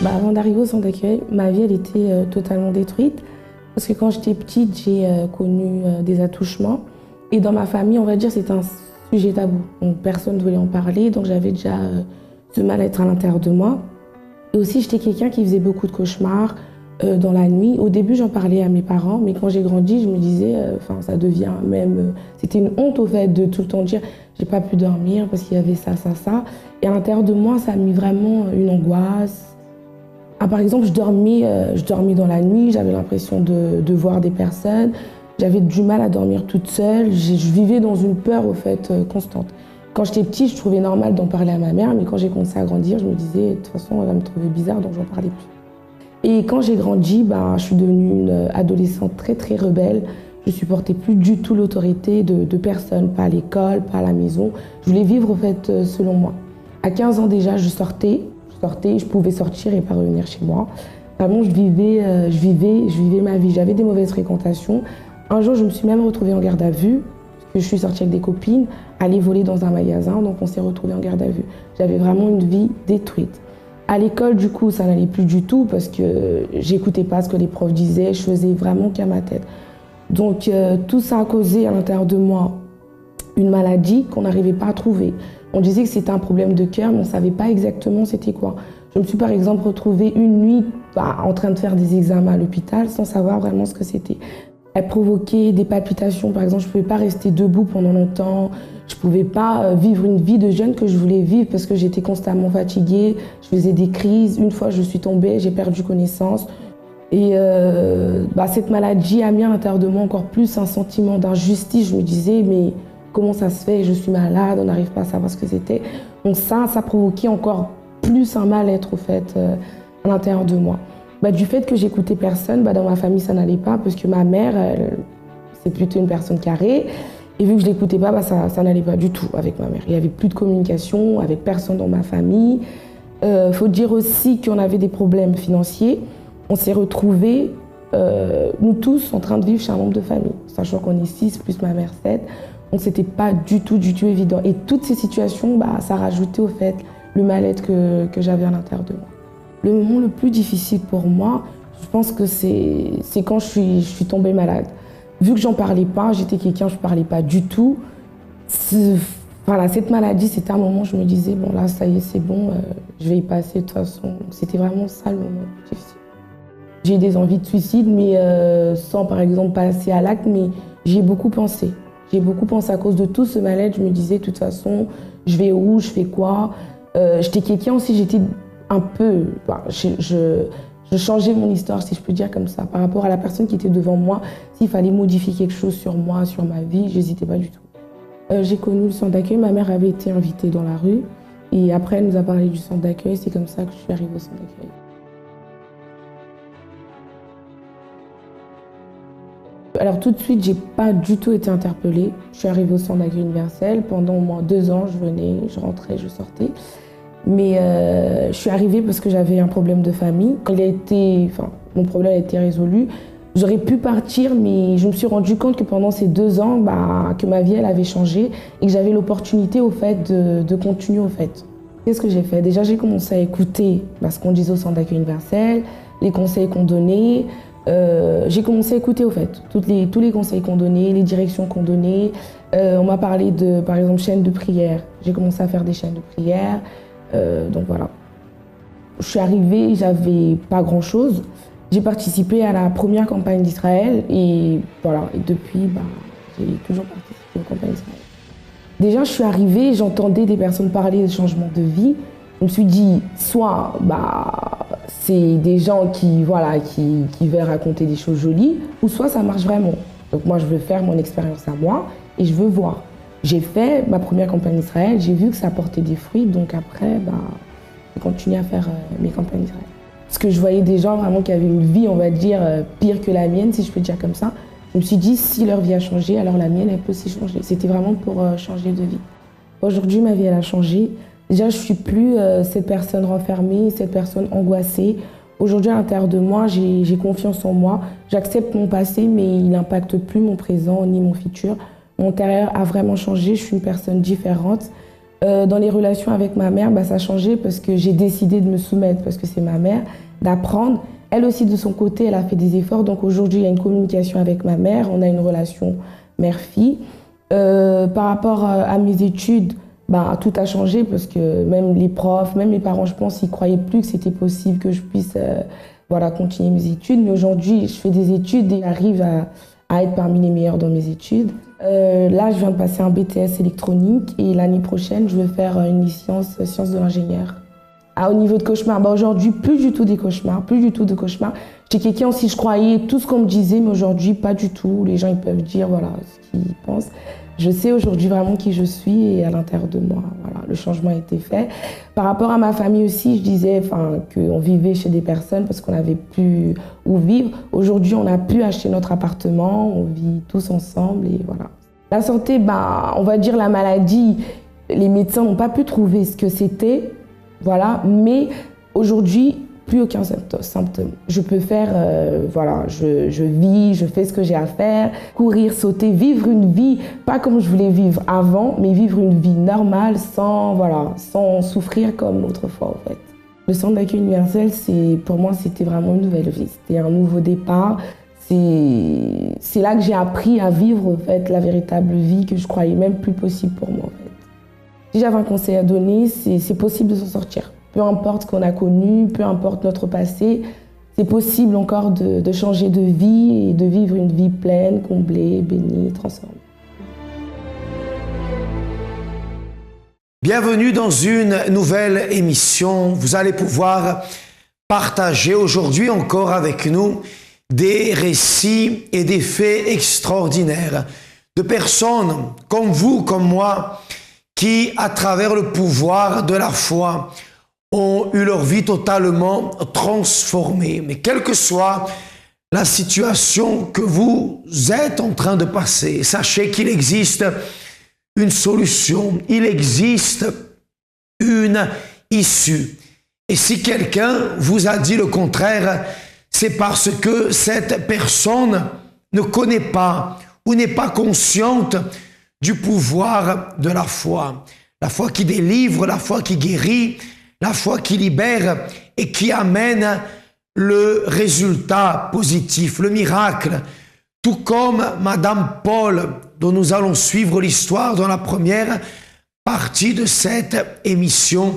Avant d'arriver au centre d'accueil, ma vie elle était totalement détruite. Parce que quand j'étais petite, j'ai connu des attouchements. Et dans ma famille, on va dire, c'était un sujet tabou. Donc personne ne voulait en parler, donc j'avais déjà ce mal-être à l'intérieur de moi. Et aussi, j'étais quelqu'un qui faisait beaucoup de cauchemars dans la nuit. Au début, j'en parlais à mes parents, mais quand j'ai grandi, je me disais, ça devient même... c'était une honte au fait de tout le temps dire, j'ai pas pu dormir parce qu'il y avait ça. Et à l'intérieur de moi, ça a mis vraiment une angoisse. Par exemple, je dormais dans la nuit, j'avais l'impression de voir des personnes. J'avais du mal à dormir toute seule. Je vivais dans une peur au fait constante. Quand j'étais petite, je trouvais normal d'en parler à ma mère, mais quand j'ai commencé à grandir, je me disais, de toute façon, elle va me trouver bizarre, donc j'en parlais plus. Et quand j'ai grandi, je suis devenue une adolescente très, très rebelle. Je supportais plus du tout l'autorité de personne, pas à l'école, pas à la maison. Je voulais vivre, au fait, selon moi. À 15 ans déjà, je pouvais sortir et pas revenir chez moi. Vraiment, je vivais ma vie. J'avais des mauvaises fréquentations. Un jour, je me suis même retrouvée en garde à vue, parce que je suis sortie avec des copines, aller voler dans un magasin, donc on s'est retrouvés en garde à vue. J'avais vraiment une vie détruite. À l'école, du coup, ça n'allait plus du tout, parce que j'écoutais pas ce que les profs disaient, je faisais vraiment qu'à ma tête. Donc, tout ça a causé à l'intérieur de moi une maladie qu'on n'arrivait pas à trouver. On disait que c'était un problème de cœur, mais on ne savait pas exactement c'était quoi. Je me suis par exemple retrouvée une nuit en train de faire des examens à l'hôpital sans savoir vraiment ce que c'était. Elle provoquait des palpitations, par exemple, je ne pouvais pas rester debout pendant longtemps, je ne pouvais pas vivre une vie de jeune que je voulais vivre parce que j'étais constamment fatiguée, je faisais des crises. Une fois, je suis tombée, j'ai perdu connaissance. Et cette maladie a mis à l'intérieur de moi encore plus un sentiment d'injustice. Je me disais, mais comment ça se fait, je suis malade, on n'arrive pas à savoir ce que c'était. Donc ça provoquait encore plus un mal-être au fait à l'intérieur de moi. Du fait que j'écoutais personne, dans ma famille ça n'allait pas parce que ma mère, c'est plutôt une personne carrée. Et vu que je l'écoutais pas, ça n'allait pas du tout avec ma mère. Il n'y avait plus de communication avec personne dans ma famille. Faut dire aussi qu'on avait des problèmes financiers. On s'est retrouvés, nous tous, en train de vivre chez un membre de famille, sachant qu'on est 6 plus ma mère 7. Donc c'était pas du tout évident. Et toutes ces situations, ça rajoutait au fait le mal-être que j'avais à l'intérieur de moi. Le moment le plus difficile pour moi, je pense que c'est quand je suis tombée malade. Vu que j'en parlais pas, j'étais quelqu'un, je parlais pas du tout. Cette maladie, c'était un moment où je me disais, bon là, ça y est, c'est bon, je vais y passer de toute façon. C'était vraiment ça le moment le plus difficile. J'ai eu des envies de suicide, mais sans par exemple passer à l'acte, mais j'y ai beaucoup pensé. J'ai beaucoup pensé à cause de tout ce mal-être. Je me disais, de toute façon, je vais où, je fais quoi. J'étais quelqu'un aussi, j'étais un peu... je changeais mon histoire, si je peux dire comme ça, par rapport à la personne qui était devant moi. S'il fallait modifier quelque chose sur moi, sur ma vie, je n'hésitais pas du tout. J'ai connu le centre d'accueil. Ma mère avait été invitée dans la rue. Et après, elle nous a parlé du centre d'accueil. C'est comme ça que je suis arrivée au centre d'accueil. Alors tout de suite, j'ai pas du tout été interpellée. Je suis arrivée au centre d'accueil universel. Pendant au moins 2 ans, je venais, je rentrais, je sortais. Mais je suis arrivée parce que j'avais un problème de famille. Mon problème a été résolu. J'aurais pu partir, mais je me suis rendu compte que pendant ces 2 ans, que ma vie elle avait changé et que j'avais l'opportunité au fait de continuer au fait. Qu'est-ce que j'ai fait? Déjà, j'ai commencé à écouter ce qu'on disait au centre d'accueil universel, les conseils qu'on donnait. J'ai commencé à écouter au fait tous les conseils qu'on donnait, les directions qu'on donnait. On m'a parlé de, par exemple, chaînes de prière. J'ai commencé à faire des chaînes de prière. Donc voilà. Je suis arrivée, j'avais pas grand-chose. J'ai participé à la première campagne d'Israël et voilà. Et depuis, j'ai toujours participé aux campagnes d'Israël. Déjà, je suis arrivée, j'entendais des personnes parler de changement de vie. Je me suis dit, soit c'est des gens qui veulent raconter des choses jolies, ou soit ça marche vraiment. Donc moi, je veux faire mon expérience à moi et je veux voir. J'ai fait ma première campagne d'Israël, j'ai vu que ça portait des fruits, donc après, j'ai continué à faire mes campagnes d'Israël. Parce que je voyais des gens vraiment qui avaient une vie, on va dire, pire que la mienne, si je peux dire comme ça. Je me suis dit, si leur vie a changé, alors la mienne, elle peut aussi changer. C'était vraiment pour changer de vie. Aujourd'hui, ma vie, elle a changé. Déjà, je ne suis plus cette personne renfermée, cette personne angoissée. Aujourd'hui, à l'intérieur de moi, j'ai confiance en moi. J'accepte mon passé, mais il n'impacte plus mon présent ni mon futur. Mon intérieur a vraiment changé, je suis une personne différente. Dans les relations avec ma mère, ça a changé parce que j'ai décidé de me soumettre, parce que c'est ma mère, d'apprendre. Elle aussi, de son côté, elle a fait des efforts. Donc aujourd'hui, il y a une communication avec ma mère. On a une relation mère-fille. Par rapport à mes études, tout a changé parce que même les profs, même mes parents, je pense, ils ne croyaient plus que c'était possible que je puisse continuer mes études. Mais aujourd'hui, je fais des études et j'arrive à être parmi les meilleurs dans mes études. Là, je viens de passer un BTS électronique et l'année prochaine, je vais faire une licence sciences de l'ingénieur. Au niveau de cauchemar, aujourd'hui, plus du tout des cauchemars, plus du tout de cauchemars. J'étais quelqu'un aussi, je croyais tout ce qu'on me disait, mais aujourd'hui, pas du tout. Les gens, ils peuvent dire ce qu'ils pensent. Je sais aujourd'hui vraiment qui je suis et à l'intérieur de moi, le changement a été fait. Par rapport à ma famille aussi, je disais qu'on vivait chez des personnes parce qu'on n'avait plus où vivre. Aujourd'hui, on a pu acheter notre appartement, on vit tous ensemble et voilà. La santé, on va dire la maladie, les médecins n'ont pas pu trouver ce que c'était. Voilà, mais aujourd'hui, plus aucun symptôme. Je peux faire, je vis, je fais ce que j'ai à faire, courir, sauter, vivre une vie, pas comme je voulais vivre avant, mais vivre une vie normale sans souffrir comme autrefois en fait. Le centre d'accueil universel, pour moi, c'était vraiment une nouvelle vie, c'était un nouveau départ. C'est là que j'ai appris à vivre en fait, la véritable vie que je croyais même plus possible pour moi en fait. Si j'avais un conseil à donner, c'est possible de s'en sortir. Peu importe ce qu'on a connu, peu importe notre passé, c'est possible encore de changer de vie et de vivre une vie pleine, comblée, bénie, transformée. Bienvenue dans une nouvelle émission. Vous allez pouvoir partager aujourd'hui encore avec nous des récits et des faits extraordinaires de personnes comme vous, comme moi, qui, à travers le pouvoir de la foi, ont eu leur vie totalement transformée. Mais quelle que soit la situation que vous êtes en train de passer, sachez qu'il existe une solution, il existe une issue. Et si quelqu'un vous a dit le contraire, c'est parce que cette personne ne connaît pas ou n'est pas consciente du pouvoir de la foi qui délivre, la foi qui guérit, la foi qui libère et qui amène le résultat positif, le miracle. Tout comme Madame Paul, dont nous allons suivre l'histoire dans la première partie de cette émission,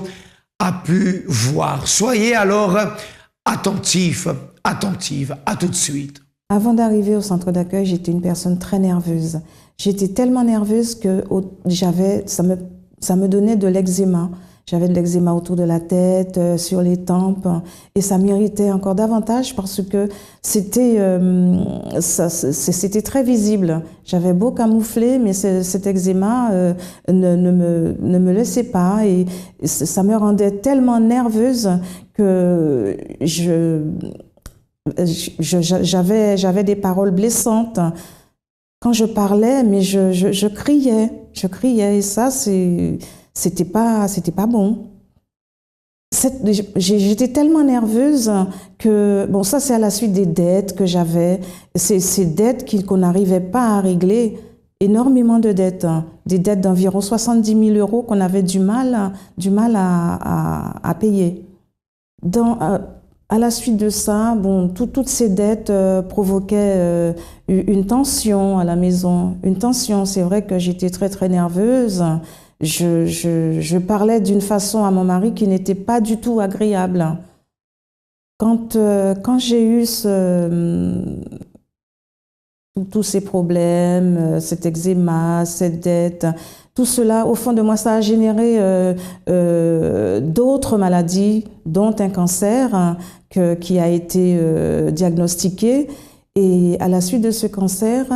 a pu voir. Soyez alors attentifs, attentives. À tout de suite. Avant d'arriver au centre d'accueil, j'étais une personne très nerveuse. J'étais tellement nerveuse que ça me donnait de l'eczéma. J'avais de l'eczéma autour de la tête, sur les tempes, et ça m'irritait encore davantage parce que c'était très visible. J'avais beau camoufler, mais cet eczéma ne me laissait pas, et ça me rendait tellement nerveuse que j'avais des paroles blessantes. Quand je parlais, mais je criais, et ça, c'était pas bon. J'étais tellement nerveuse que, bon, ça c'est à la suite des dettes que j'avais, ces dettes qu'on n'arrivait pas à régler, énormément de dettes, des dettes d'environ 70 000 € qu'on avait du mal à payer. À la suite de ça, bon, toutes ces dettes provoquaient une tension à la maison. Une tension, c'est vrai que j'étais très très nerveuse. Je parlais d'une façon à mon mari qui n'était pas du tout agréable. Quand j'ai eu tous ces problèmes, cet eczéma, cette dette, tout cela, au fond de moi, ça a généré d'autres maladies, dont un cancer qui a été diagnostiqué. Et à la suite de ce cancer,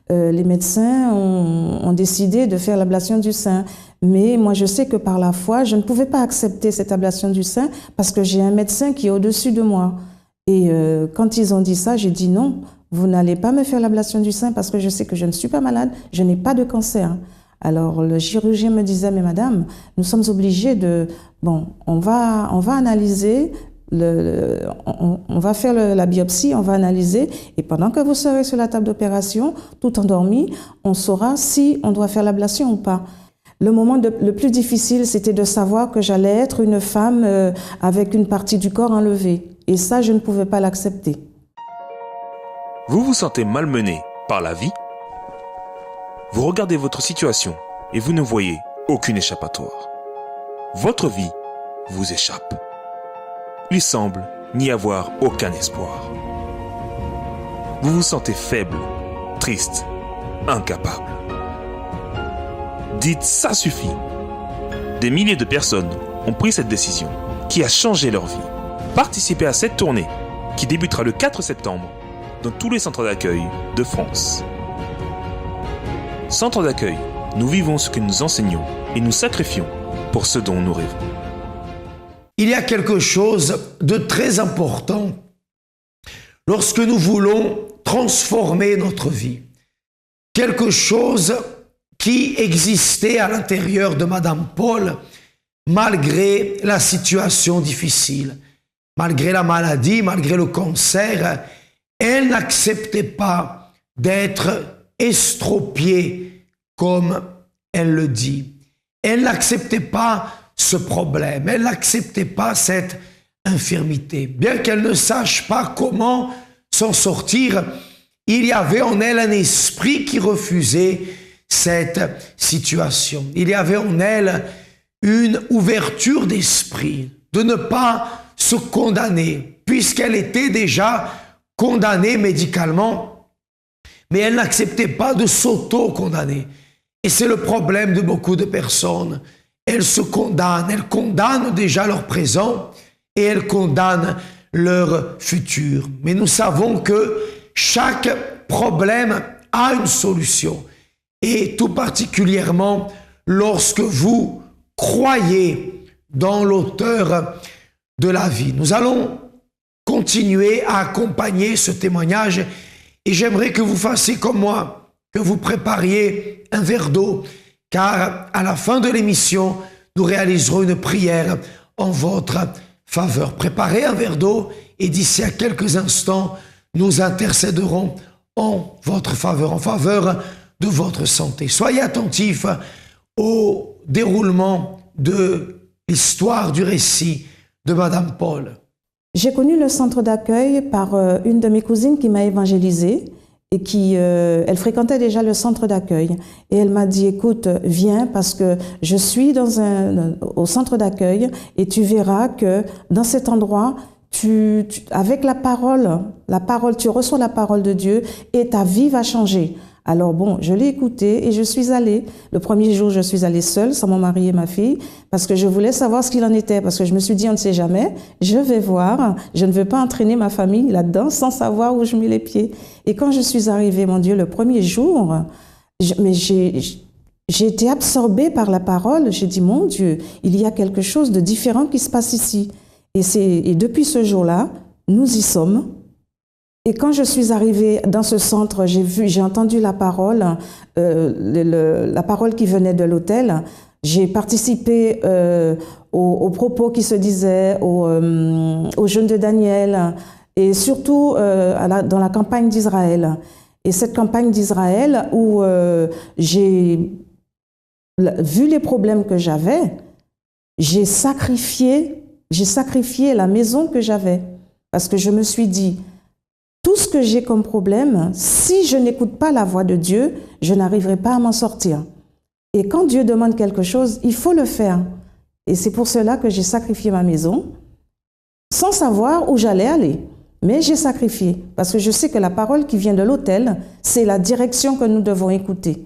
les médecins ont décidé de faire l'ablation du sein. Mais moi, je sais que par la foi, je ne pouvais pas accepter cette ablation du sein parce que j'ai un médecin qui est au-dessus de moi. Et quand ils ont dit ça, j'ai dit non, vous n'allez pas me faire l'ablation du sein parce que je sais que je ne suis pas malade, je n'ai pas de cancer. Alors le chirurgien me disait, mais madame, nous sommes obligés de... Bon, on va analyser, on va faire la biopsie, on va analyser, et pendant que vous serez sur la table d'opération, tout endormi, on saura si on doit faire l'ablation ou pas. Le moment le plus difficile, c'était de savoir que j'allais être une femme avec une partie du corps enlevée. Et ça, je ne pouvais pas l'accepter. Vous vous sentez malmené par la vie? Vous regardez votre situation et vous ne voyez aucune échappatoire. Votre vie vous échappe. Il semble n'y avoir aucun espoir. Vous vous sentez faible, triste, incapable. Dites ça suffit. Des milliers de personnes ont pris cette décision qui a changé leur vie. Participez à cette tournée qui débutera le 4 septembre dans tous les centres d'accueil de France. Centre d'accueil, nous vivons ce que nous enseignons et nous sacrifions pour ce dont nous rêvons. Il y a quelque chose de très important lorsque nous voulons transformer notre vie. Quelque chose qui existait à l'intérieur de Madame Paul malgré la situation difficile, malgré la maladie, malgré le cancer. Elle n'acceptait pas d'être estropiée comme elle le dit. Elle n'acceptait pas ce problème, elle n'acceptait pas cette infirmité. Bien qu'elle ne sache pas comment s'en sortir, il y avait en elle un esprit qui refusait cette situation. Il y avait en elle une ouverture d'esprit, de ne pas se condamner, puisqu'elle était déjà condamnée médicalement, mais elle n'acceptait pas de s'auto-condamner. Et c'est le problème de beaucoup de personnes. Elles se condamnent, elles condamnent déjà leur présent et elles condamnent leur futur. Mais nous savons que chaque problème a une solution. Et tout particulièrement lorsque vous croyez dans l'auteur de la vie. Nous allons continuer à accompagner ce témoignage et j'aimerais que vous fassiez comme moi, que vous prépariez un verre d'eau, car à la fin de l'émission, nous réaliserons une prière en votre faveur. Préparez un verre d'eau et d'ici à quelques instants, nous intercéderons en votre faveur, en faveur de votre santé. Soyez attentifs au déroulement de l'histoire du récit de Madame Paul. J'ai connu le centre d'accueil par une de mes cousines qui m'a évangélisée et qui, elle fréquentait déjà le centre d'accueil. Et elle m'a dit, écoute, viens parce que je suis au centre d'accueil et tu verras que dans cet endroit, avec la parole, tu reçois la parole de Dieu et ta vie va changer. Alors bon, je l'ai écouté et je suis allée. Le premier jour, je suis allée seule, sans mon mari et ma fille, parce que je voulais savoir ce qu'il en était, parce que je me suis dit, on ne sait jamais, je vais voir, je ne veux pas entraîner ma famille là-dedans sans savoir où je mets les pieds. Et quand je suis arrivée, mon Dieu, le premier jour, j'ai été absorbée par la parole. J'ai dit, mon Dieu, il y a quelque chose de différent qui se passe ici. Et depuis ce jour-là, nous y sommes. Et quand je suis arrivée dans ce centre, j'ai entendu la parole, la parole qui venait de l'hôtel. J'ai participé aux propos qui se disaient, au jeûne de Daniel, et surtout dans la campagne d'Israël. Et cette campagne d'Israël où j'ai vu les problèmes que j'avais, j'ai sacrifié la maison que j'avais. Parce que je me suis dit, tout ce que j'ai comme problème, si je n'écoute pas la voix de Dieu, je n'arriverai pas à m'en sortir. Et quand Dieu demande quelque chose, il faut le faire. Et c'est pour cela que j'ai sacrifié ma maison, sans savoir où j'allais aller. Mais j'ai sacrifié, parce que je sais que la parole qui vient de l'autel, c'est la direction que nous devons écouter.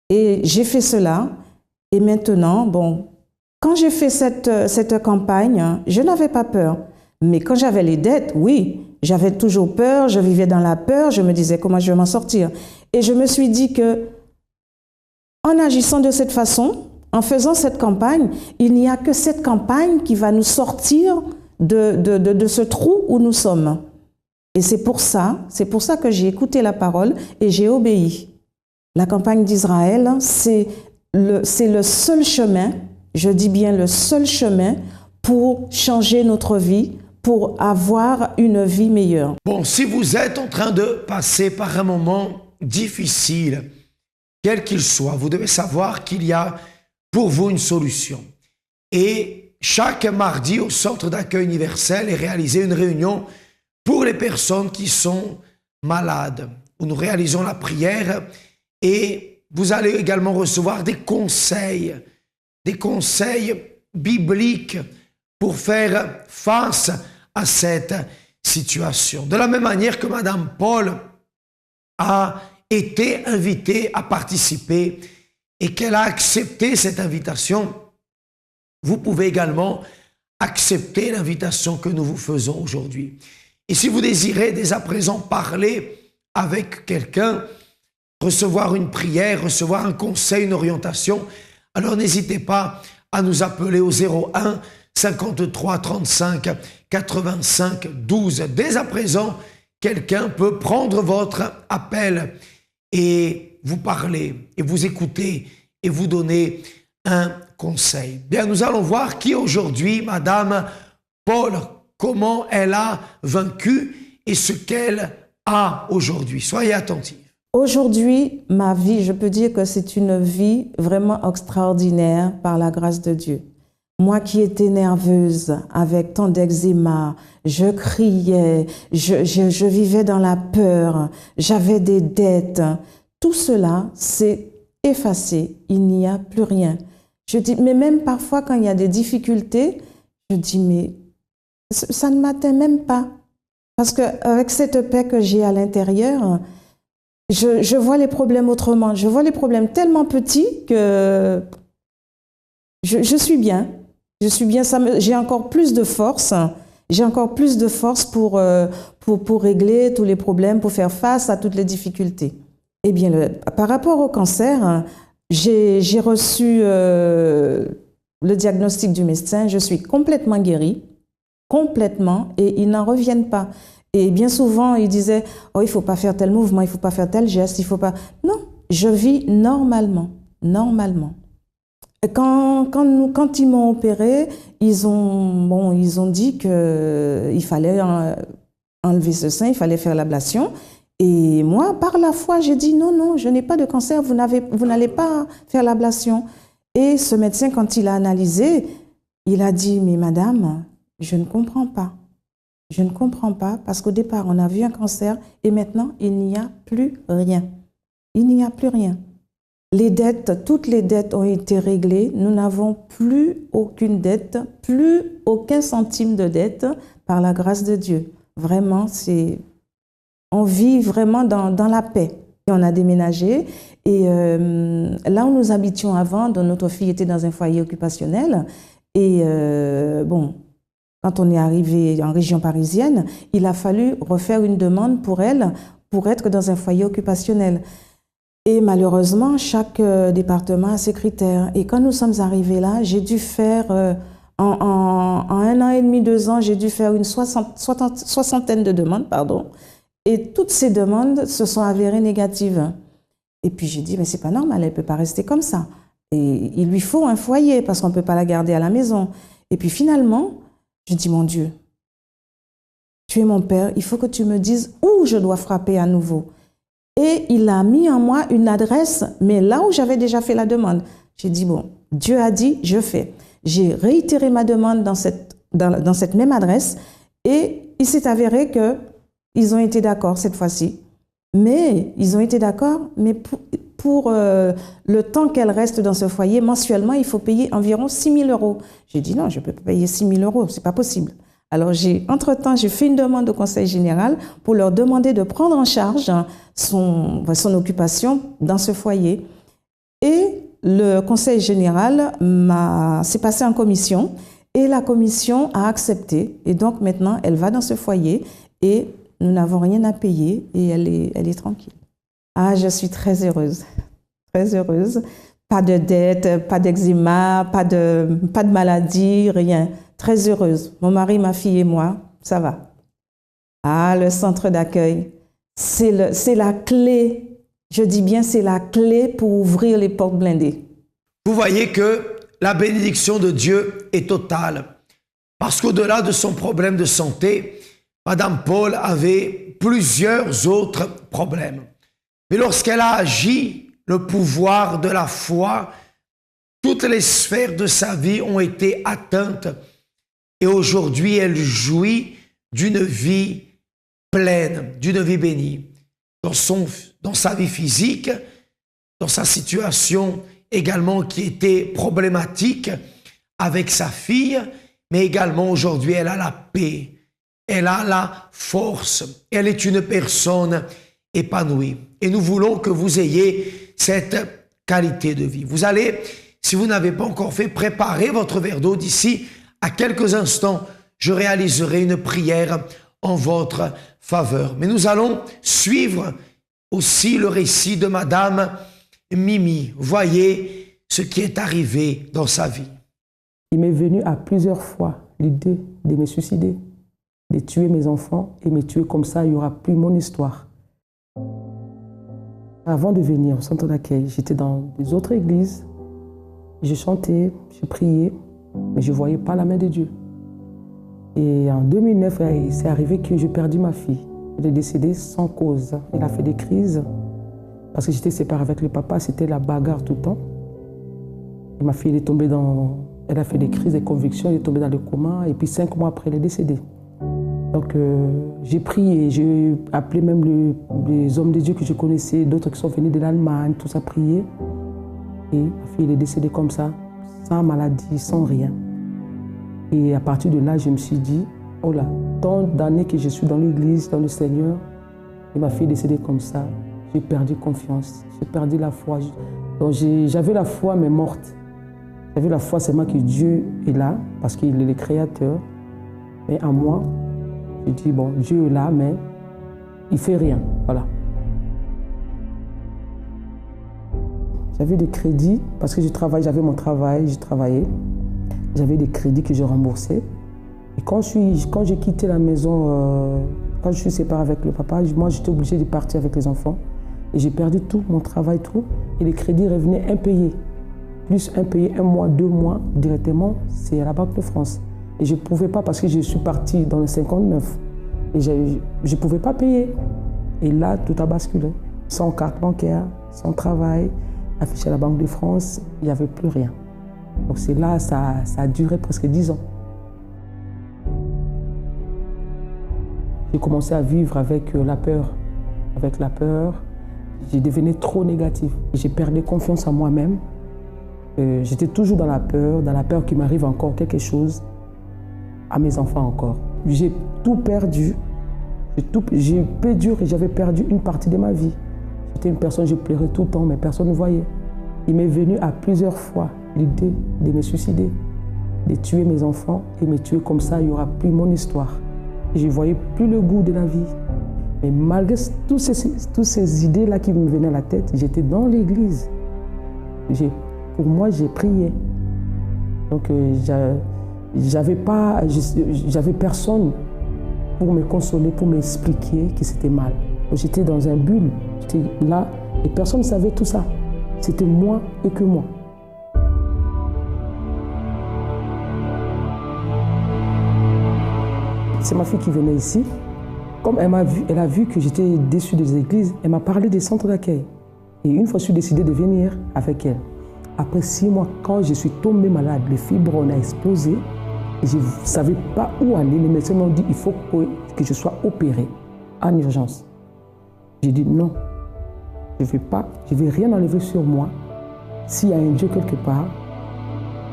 Et j'ai fait cela. Et maintenant, bon, quand j'ai fait cette campagne, je n'avais pas peur. Mais quand j'avais les dettes, oui, j'avais toujours peur, je vivais dans la peur, je me disais comment je vais m'en sortir. Et je me suis dit que, en agissant de cette façon, en faisant cette campagne, il n'y a que cette campagne qui va nous sortir de ce trou où nous sommes. Et c'est pour ça que j'ai écouté la parole et j'ai obéi. La campagne d'Israël, c'est le seul chemin, je dis bien le seul chemin pour changer notre vie, pour avoir une vie meilleure. Bon, si vous êtes en train de passer par un moment difficile, quel qu'il soit, vous devez savoir qu'il y a pour vous une solution. Et chaque mardi, au Centre d'accueil universel, est réalisée une réunion pour les personnes qui sont malades, où nous réalisons la prière et vous allez également recevoir des conseils bibliques pour faire face à cette situation. De la même manière que Madame Paul a été invitée à participer et qu'elle a accepté cette invitation, vous pouvez également accepter l'invitation que nous vous faisons aujourd'hui. Et si vous désirez dès à présent parler avec quelqu'un, recevoir une prière, recevoir un conseil, une orientation, alors n'hésitez pas à nous appeler au 01 53 35 85 12. Dès à présent, quelqu'un peut prendre votre appel et vous parler, et vous écouter, et vous donner un conseil. Bien, nous allons voir qui aujourd'hui, Madame Paul, comment elle a vaincu et ce qu'elle a aujourd'hui. Soyez attentifs. Aujourd'hui, ma vie, je peux dire que c'est une vie vraiment extraordinaire par la grâce de Dieu. Moi qui étais nerveuse, avec tant d'eczéma, je criais, je vivais dans la peur, j'avais des dettes. Tout cela s'est effacé, il n'y a plus rien. Je dis, mais même parfois quand il y a des difficultés, je dis, mais ça ne m'atteint même pas. Parce qu'avec cette paix que j'ai à l'intérieur, je vois les problèmes autrement. Je vois les problèmes tellement petits que je suis bien. Je suis bien, j'ai encore plus de force. J'ai encore plus de force pour régler tous les problèmes, pour faire face à toutes les difficultés. Eh bien, par rapport au cancer, j'ai reçu le diagnostic du médecin. Je suis complètement guérie, complètement, et ils n'en reviennent pas. Et bien souvent, ils disaient « Oh, il ne faut pas faire tel mouvement, il ne faut pas faire tel geste, il ne faut pas… » Non, je vis normalement, normalement. Quand ils m'ont opéré, ils ont dit qu'il fallait enlever ce sein, il fallait faire l'ablation. Et moi, par la foi, j'ai dit non, non, je n'ai pas de cancer, vous n'allez pas faire l'ablation. Et ce médecin, quand il a analysé, il a dit, mais madame, je ne comprends pas. Je ne comprends pas parce qu'au départ, on a vu un cancer et maintenant, il n'y a plus rien. Il n'y a plus rien. Les dettes, toutes les dettes ont été réglées. Nous n'avons plus aucune dette, plus aucun centime de dette par la grâce de Dieu. Vraiment, on vit vraiment dans la paix. Et on a déménagé et là où nous habitions avant, notre fille était dans un foyer occupationnel et quand on est arrivé en région parisienne, il a fallu refaire une demande pour elle pour être dans un foyer occupationnel. Et malheureusement, chaque département a ses critères. Et quand nous sommes arrivés là, j'ai dû faire, en 1 an et demi, 2 ans, j'ai dû faire une soixantaine de demandes, pardon. Et toutes ces demandes se sont avérées négatives. Et puis j'ai dit, mais c'est pas normal, elle ne peut pas rester comme ça. Et il lui faut un foyer parce qu'on ne peut pas la garder à la maison. Et puis finalement, je dis, mon Dieu, tu es mon Père, il faut que tu me dises où je dois frapper à nouveau. Et il a mis en moi une adresse, mais là où j'avais déjà fait la demande. J'ai dit, bon, Dieu a dit, je fais. J'ai réitéré ma demande dans cette même adresse et il s'est avéré qu'ils ont été d'accord cette fois-ci. Mais ils ont été d'accord, mais pour le temps qu'elle reste dans ce foyer, mensuellement, il faut payer environ 6 000 €. J'ai dit non, je ne peux pas payer 6 000 €, ce n'est pas possible. Alors, entre-temps, j'ai fait une demande au Conseil général pour leur demander de prendre en charge son occupation dans ce foyer. Et le Conseil général s'est passé en commission et la commission a accepté. Et donc, maintenant, elle va dans ce foyer et nous n'avons rien à payer et elle est tranquille. Ah, je suis très heureuse, très heureuse. Pas de dette, pas d'eczéma, pas de maladie, rien. Très heureuse. Mon mari, ma fille et moi, ça va. Ah, le centre d'accueil, c'est la clé. Je dis bien, c'est la clé pour ouvrir les portes blindées. Vous voyez que la bénédiction de Dieu est totale. Parce qu'au-delà de son problème de santé, Madame Paul avait plusieurs autres problèmes. Mais lorsqu'elle a agi, le pouvoir de la foi toutes les sphères de sa vie ont été atteintes et aujourd'hui elle jouit d'une vie pleine, d'une vie bénie. Dans sa vie physique, dans sa situation également qui était problématique avec sa fille, mais également aujourd'hui elle a la paix, elle a la force, elle est une personne épanouie. Et nous voulons que vous ayez cette qualité de vie. Vous allez, si vous n'avez pas encore fait, préparer votre verre d'eau d'ici à quelques instants. Je réaliserai une prière en votre faveur. Mais nous allons suivre aussi le récit de Madame Mimi. Voyez ce qui est arrivé dans sa vie. Il m'est venu à plusieurs fois l'idée de me suicider, de tuer mes enfants et me tuer comme ça, il n'y aura plus mon histoire. Avant de venir au centre d'accueil, j'étais dans des autres églises, je chantais, je priais, mais je ne voyais pas la main de Dieu. Et en 2009, c'est arrivé que j'ai perdu ma fille. Elle est décédée sans cause. Elle a fait des crises parce que j'étais séparée avec le papa, c'était la bagarre tout le temps. Et ma fille, elle est tombée elle a fait des crises, des convictions, elle est tombée dans le coma et puis 5 mois après, elle est décédée. Donc j'ai prié, j'ai appelé même les hommes de Dieu que je connaissais, d'autres qui sont venus de l'Allemagne, tout ça, prier. Et ma fille, elle est décédée comme ça, sans maladie, sans rien. Et à partir de là, je me suis dit, oh là, tant d'années que je suis dans l'église, dans le Seigneur, et ma fille est décédée comme ça, j'ai perdu confiance, j'ai perdu la foi. Donc j'avais la foi, mais morte. J'avais la foi seulement que Dieu est là, parce qu'il est le créateur. Mais en moi, j'ai dit, bon, Dieu est là, mais il ne fait rien. Voilà. J'avais des crédits, parce que j'avais mon travail, je travaillais. J'avais des crédits que je remboursais. Et quand j'ai quitté la maison, quand je suis séparée avec le papa, moi j'étais obligée de partir avec les enfants. Et j'ai perdu tout, mon travail, tout. Et les crédits revenaient impayés. Plus impayés, 1 mois, 2 mois, directement, c'est à la Banque de France. Et je ne pouvais pas parce que je suis partie dans le 59. Et je ne pouvais pas payer. Et là, tout a basculé. Sans carte bancaire, sans travail, affiché à la Banque de France, il n'y avait plus rien. Donc c'est là, ça a duré presque 10 ans. J'ai commencé à vivre avec la peur. Avec la peur, j'ai devenu trop négatif. J'ai perdu confiance en moi-même. J'étais toujours dans la peur qu'il m'arrive encore quelque chose, à mes enfants encore. J'ai tout perdu. J'ai peu dur et j'avais perdu une partie de ma vie. J'étais une personne, je pleurais tout le temps, mais personne ne voyait. Il m'est venu à plusieurs fois l'idée de me suicider, de tuer mes enfants et me tuer comme ça, il n'y aura plus mon histoire. Je ne voyais plus le goût de la vie. Mais malgré toutes ces idées-là qui me venaient à la tête, j'étais dans l'église. Pour moi, j'ai prié. Donc, j'avais personne pour me consoler, pour m'expliquer que c'était mal. J'étais dans un bulle, j'étais là et personne ne savait tout ça. C'était moi et que moi. C'est ma fille qui venait ici. Comme elle a vu que j'étais déçue des églises, elle m'a parlé des centres d'accueil. Et une fois, je suis décidée de venir avec elle. Après 6 mois, quand je suis tombée malade, le fibrome a explosé. Et je ne savais pas où aller. Les médecins m'ont dit qu'il faut que je sois opérée en urgence. J'ai dit non, je ne vais rien enlever sur moi. S'il y a un Dieu quelque part,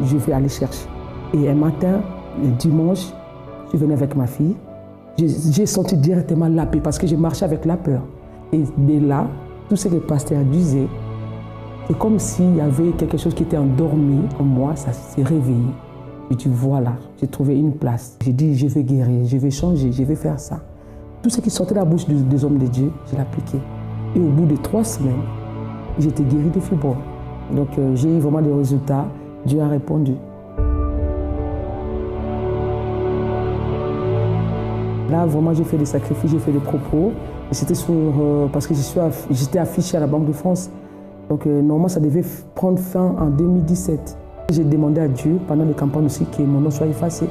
je vais aller chercher. Et un matin, le dimanche, je venais avec ma fille. J'ai senti directement la paix parce que je marchais avec la peur. Et de là, tout ce que le pasteur disait, c'est comme s'il y avait quelque chose qui était endormi en moi, ça s'est réveillé. J'ai dit voilà, j'ai trouvé une place. J'ai dit je vais guérir, je vais changer, je vais faire ça. Tout ce qui sortait de la bouche des hommes de Dieu, je l'ai appliqué. Et au bout de 3 semaines, j'étais guérie de fibrome. Donc j'ai eu vraiment des résultats. Dieu a répondu. Là, vraiment, j'ai fait des sacrifices, j'ai fait des propos. C'était parce que j'étais affichée à la Banque de France. Donc normalement, ça devait prendre fin en 2017. J'ai demandé à Dieu, pendant les campagnes aussi, que mon nom soit effacé.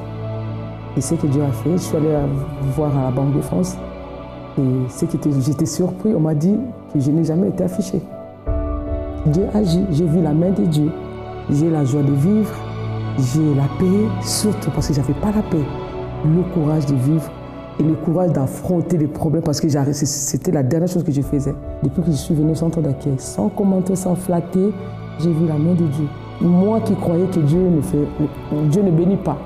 Et c'est ce que Dieu a fait. Je suis allée voir à la Banque de France. Et j'étais surpris, on m'a dit que je n'ai jamais été affichée. Dieu agit, j'ai vu la main de Dieu. J'ai la joie de vivre, j'ai la paix, surtout parce que je n'avais pas la paix. Le courage de vivre et le courage d'affronter les problèmes parce que c'était la dernière chose que je faisais. Depuis que je suis venue au centre d'accueil, sans commenter, sans flatter, j'ai vu la main de Dieu. Moi qui croyais que Dieu ne bénit pas.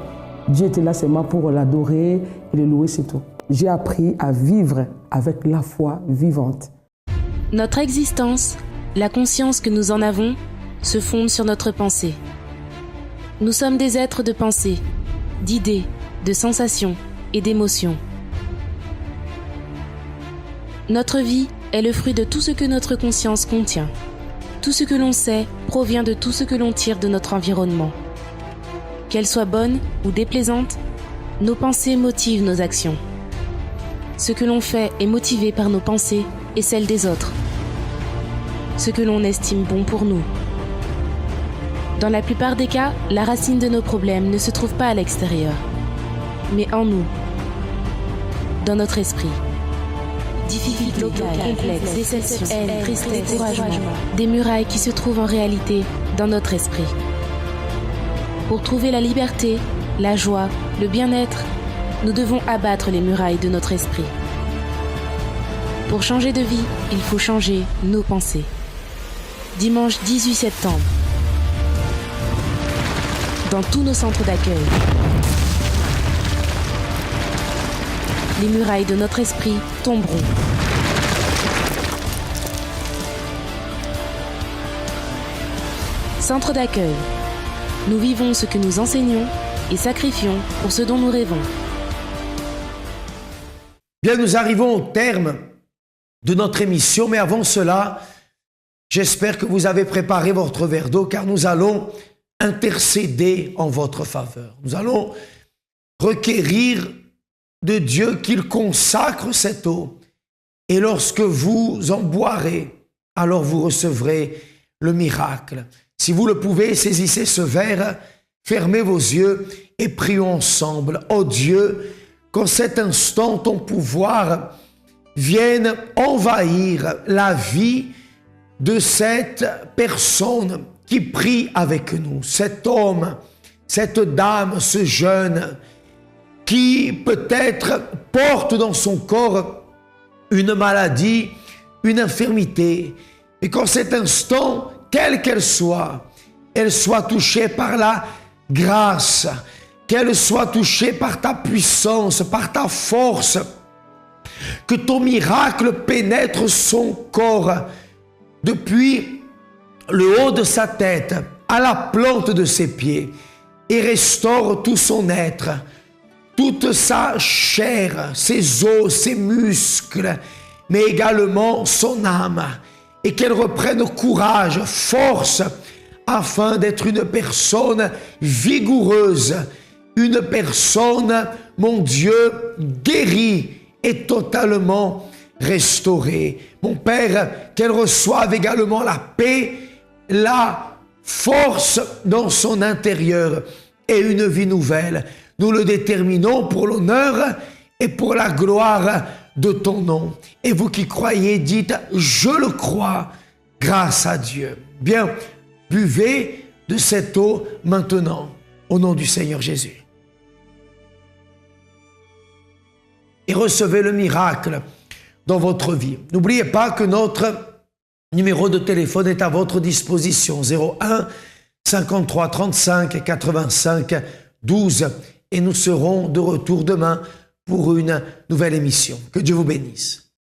Dieu était là seulement pour l'adorer et le louer, c'est tout. J'ai appris à vivre avec la foi vivante. Notre existence, la conscience que nous en avons, se fonde sur notre pensée. Nous sommes des êtres de pensée, d'idées, de sensations et d'émotions. Notre vie est le fruit de tout ce que notre conscience contient. Tout ce que l'on sait provient de tout ce que l'on tire de notre environnement. Qu'elles soient bonnes ou déplaisantes, nos pensées motivent nos actions. Ce que l'on fait est motivé par nos pensées et celles des autres. Ce que l'on estime bon pour nous. Dans la plupart des cas, la racine de nos problèmes ne se trouve pas à l'extérieur, mais en nous, dans notre esprit. Difficultés, complexes, déceptions, haine, tristesse, découragement, des murailles qui se trouvent en réalité dans notre esprit. Pour trouver la liberté, la joie, le bien-être, nous devons abattre les murailles de notre esprit. Pour changer de vie, il faut changer nos pensées. Dimanche 18 septembre, dans tous nos centres d'accueil, les murailles de notre esprit tomberont. Centre d'accueil. Nous vivons ce que nous enseignons et sacrifions pour ce dont nous rêvons. Bien, nous arrivons au terme de notre émission, mais avant cela, j'espère que vous avez préparé votre verre d'eau car nous allons intercéder en votre faveur. Nous allons requérir de Dieu qu'il consacre cette eau. Et lorsque vous en boirez, alors vous recevrez le miracle. Si vous le pouvez, saisissez ce verre, fermez vos yeux et prions ensemble. Oh Dieu, qu'en cet instant, ton pouvoir vienne envahir la vie de cette personne qui prie avec nous, cet homme, cette dame, ce jeune, qui peut-être porte dans son corps une maladie, une infirmité, et qu'en cet instant, quelle qu'elle soit, elle soit touchée par la grâce, qu'elle soit touchée par ta puissance, par ta force, que ton miracle pénètre son corps depuis le haut de sa tête à la plante de ses pieds et restaure tout son être, toute sa chair, ses os, ses muscles, mais également son âme, et qu'elle reprenne courage, force, afin d'être une personne vigoureuse, une personne, mon Dieu, guérie et totalement restaurée. Mon Père, qu'elle reçoive également la paix, la force dans son intérieur et une vie nouvelle. Nous le déterminons pour l'honneur et pour la gloire de ton nom. Et vous qui croyez, dites, je le crois, grâce à Dieu. Bien, buvez de cette eau maintenant, au nom du Seigneur Jésus. Et recevez le miracle dans votre vie. N'oubliez pas que notre numéro de téléphone est à votre disposition, 01 53 35 85 12. Et nous serons de retour demain pour une nouvelle émission. Que Dieu vous bénisse.